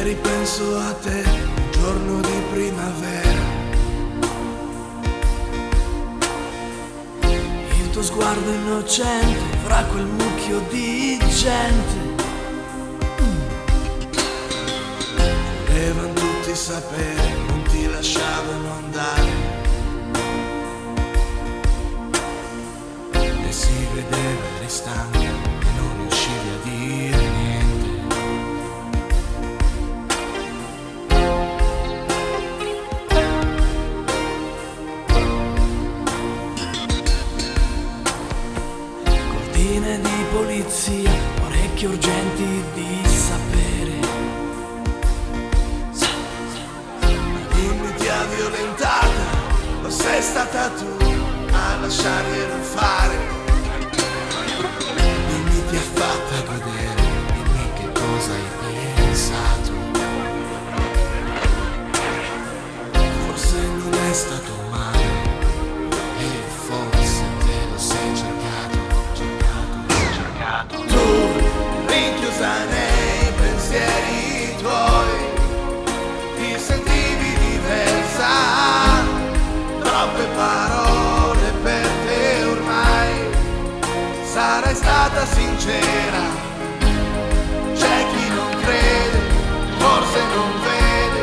ripenso a te, un giorno di primavera. Il tuo sguardo innocente fra quel mucchio di gente. Volevano tutti sapere, non ti lasciavano andare. E si vedeva eri stanco e non riuscivi a dire niente. Cortine di polizia, orecchie urgenti di sapere. Dimmi ti ha violentata, o sei stata tu a lasciarglielo fare. Dimmi ti ha fatta godere, dimmi che cosa hai pensato. Forse non è stato male, e forse te lo sei cercato. Tu, rinchiusa nei pensieri tuoi, ti sentivi diversa, troppe parole per te ormai. Sarai stata sincera, c'è chi non crede, forse non vede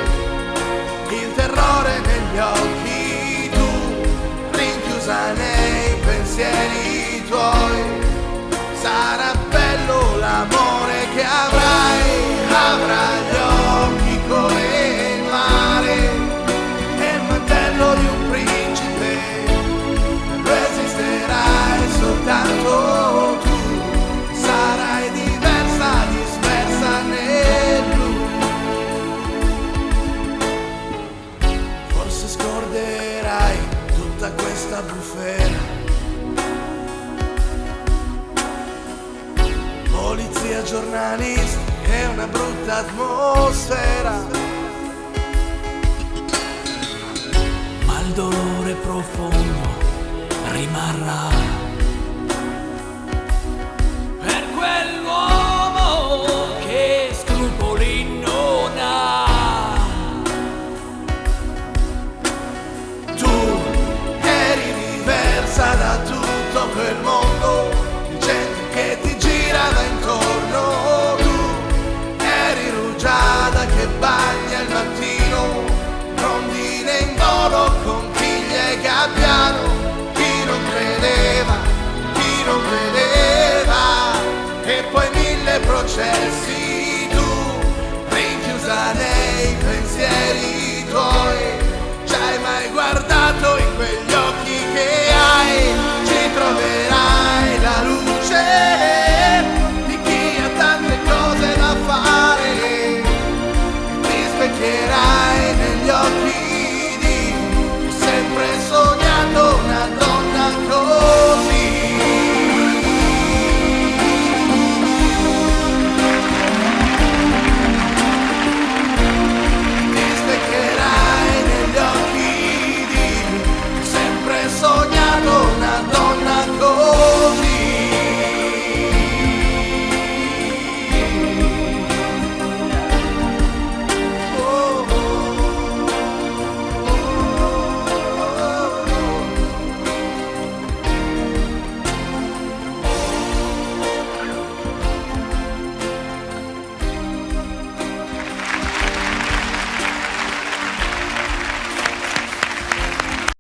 il terrore negli occhi. Tu, rinchiusa nei pensieri tuoi, sarà bello l'amore che avrai, avrà gli occhi come il mare e il mantello di un principe. Lo esisterai soltanto tu, sarai diversa, dispersa nel blu. Forse scorderai tutta questa bufera. Polizia, giornalisti e una brutta atmosfera. Ma il dolore profondo rimarrà per quell'uomo